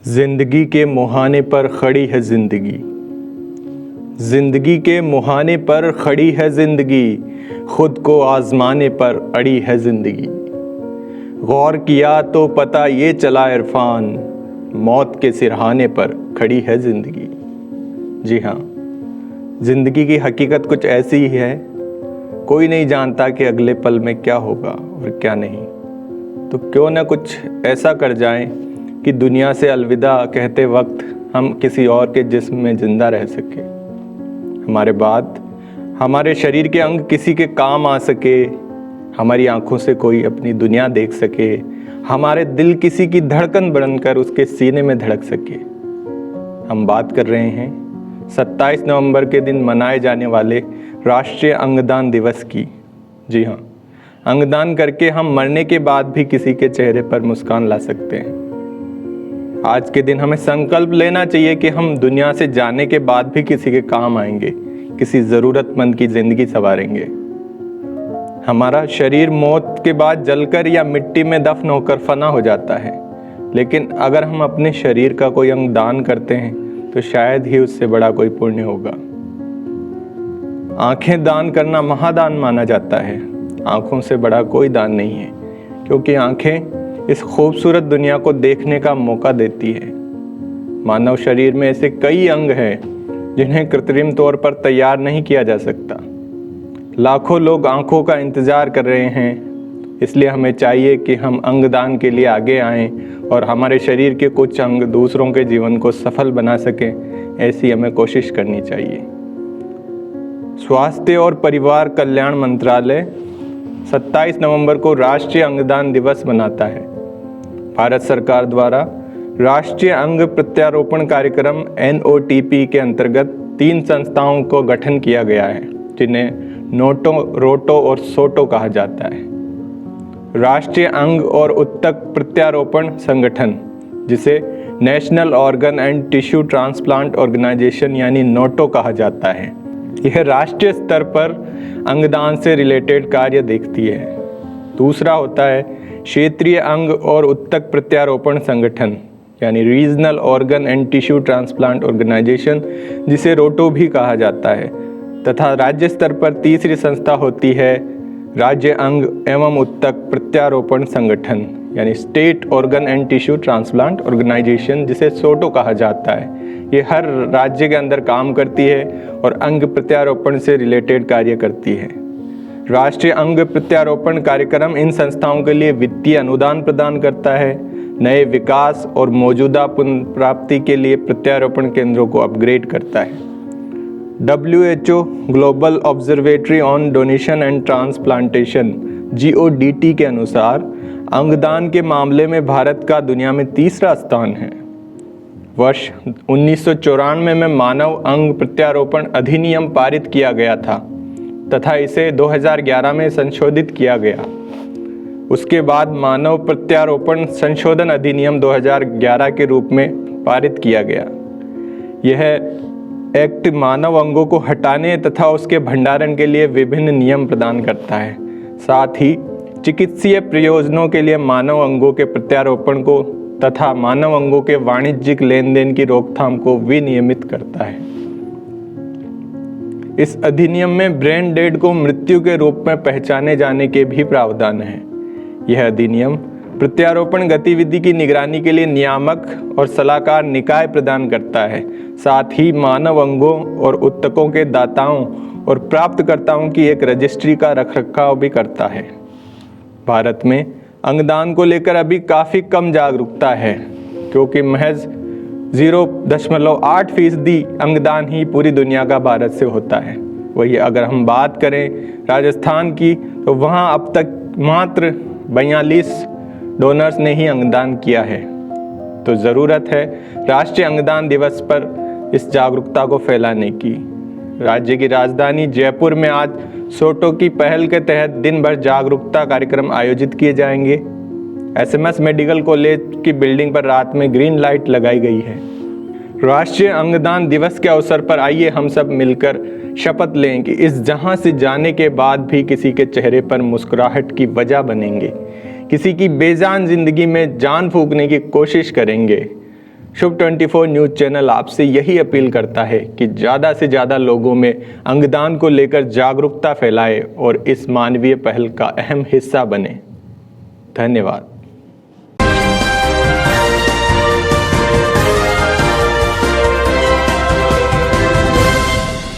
जिंदगी के मुहाने पर खड़ी है जिंदगी, जिंदगी के मुहाने पर खड़ी है जिंदगी, खुद को आजमाने पर अड़ी है जिंदगी। गौर किया तो पता ये चला इरफान, मौत के सिरहाने पर खड़ी है जिंदगी। जी हाँ, जिंदगी की हकीकत कुछ ऐसी ही है। कोई नहीं जानता कि अगले पल में क्या होगा और क्या नहीं। तो क्यों ना कुछ ऐसा कर जाएं कि दुनिया से अलविदा कहते वक्त हम किसी और के जिस्म में ज़िंदा रह सके। हमारे बाद हमारे शरीर के अंग किसी के काम आ सके, हमारी आंखों से कोई अपनी दुनिया देख सके, हमारे दिल किसी की धड़कन बनकर उसके सीने में धड़क सके। हम बात कर रहे हैं 27 नवंबर के दिन मनाए जाने वाले राष्ट्रीय अंगदान दिवस की। जी हाँ, अंगदान करके हम मरने के बाद भी किसी के चेहरे पर मुस्कान ला सकते हैं। आज के दिन हमें संकल्प लेना चाहिए कि हम दुनिया से जाने के बाद भी किसी के काम आएंगे, किसी ज़रूरतमंद की ज़िंदगी संवारेंगे। हमारा शरीर मौत के बाद जलकर या मिट्टी में दफन होकर फना हो जाता है, लेकिन अगर हम अपने शरीर का कोई अंग दान करते हैं तो शायद ही उससे बड़ा कोई पुण्य होगा। आंखें दान करना महादान माना जाता है। आंखों से बड़ा कोई दान नहीं है, क्योंकि आंखें इस खूबसूरत दुनिया को देखने का मौका देती है। मानव शरीर में ऐसे कई अंग हैं जिन्हें कृत्रिम तौर पर तैयार नहीं किया जा सकता। लाखों लोग आंखों का इंतज़ार कर रहे हैं, इसलिए हमें चाहिए कि हम अंगदान के लिए आगे आएं और हमारे शरीर के कुछ अंग दूसरों के जीवन को सफल बना सकें, ऐसी हमें कोशिश करनी चाहिए। स्वास्थ्य और परिवार कल्याण मंत्रालय 27 नवंबर को राष्ट्रीय अंगदान दिवस मनाता है। भारत सरकार द्वारा राष्ट्रीय अंग प्रत्यारोपण कार्यक्रम NOTP के अंतर्गत 3 संस्थाओं को गठन किया गया है, जिन्हें नोटो, रोटो और सोटो कहा जाता है। राष्ट्रीय अंग और उत्तक प्रत्यारोपण संगठन, जिसे national organ and tissue transplant organization यानी नोटो कहा जाता है, यह राष्ट्रीय स्तर पर अंगदान से रिलेटेड कार्य देखती है। दूसरा होता है क्षेत्रीय अंग और उत्तक प्रत्यारोपण संगठन यानी regional organ and tissue transplant organization, जिसे रोटो भी कहा जाता है। तथा राज्य स्तर पर तीसरी संस्था होती है राज्य अंग एवं उत्तक प्रत्यारोपण संगठन यानी state organ and tissue transplant organization, जिसे सोटो कहा जाता है। ये हर राज्य के अंदर काम करती है और अंग प्रत्यारोपण से रिलेटेड कार्य करती है। राष्ट्रीय अंग प्रत्यारोपण कार्यक्रम इन संस्थाओं के लिए वित्तीय अनुदान प्रदान करता है, नए विकास और मौजूदा पुनर्प्राप्ति के लिए प्रत्यारोपण केंद्रों को अपग्रेड करता है। WHO global observatory on donation and transplantation GODT के अनुसार अंगदान के मामले में भारत का दुनिया में तीसरा स्थान है। वर्ष 1994 में मानव अंग प्रत्यारोपण अधिनियम पारित किया गया था तथा इसे 2011 में संशोधित किया गया। उसके बाद मानव प्रत्यारोपण संशोधन अधिनियम 2011 के रूप में पारित किया गया। यह एक्ट मानव अंगों को हटाने तथा उसके भंडारण के लिए विभिन्न नियम प्रदान करता है। साथ ही चिकित्सीय प्रयोजनों के लिए मानव अंगों के प्रत्यारोपण को तथा मानव अंगों के वाणिज्यिक लेन देन की रोकथाम को विनियमित करता है। इस अधिनियम में ब्रेन डेड को मृत्यु के रूप में पहचाने जाने के भी प्रावधान है। यह अधिनियम प्रत्यारोपण गतिविधि की निगरानी के लिए नियामक और सलाहकार निकाय प्रदान करता है। साथ ही मानव अंगों और उत्तकों के दाताओं और प्राप्तकर्ताओं की एक रजिस्ट्री का रखरखाव भी करता है। भारत में अंगदान को लेकर अभी काफ़ी कम जागरूकता है, क्योंकि महज 0.8% अंगदान ही पूरी दुनिया का भारत से होता है। वही अगर हम बात करें राजस्थान की, तो वहाँ अब तक मात्र 42 डोनर्स ने ही अंगदान किया है। तो ज़रूरत है राष्ट्रीय अंगदान दिवस पर इस जागरूकता को फैलाने की। राज्य की राजधानी जयपुर में आज सोटो की पहल के तहत दिन भर जागरूकता कार्यक्रम आयोजित किए जाएंगे। SMS मेडिकल कॉलेज की बिल्डिंग पर रात में ग्रीन लाइट लगाई गई है। राष्ट्रीय अंगदान दिवस के अवसर पर आइए हम सब मिलकर शपथ लें कि इस जहां से जाने के बाद भी किसी के चेहरे पर मुस्कुराहट की वजह बनेंगे, किसी की बेजान जिंदगी में जान फूंकने की कोशिश करेंगे। शुभ 24 न्यूज़ चैनल आपसे यही अपील करता है कि ज़्यादा से ज़्यादा लोगों में अंगदान को लेकर जागरूकता फैलाए और इस मानवीय पहल का अहम हिस्सा बने। धन्यवाद।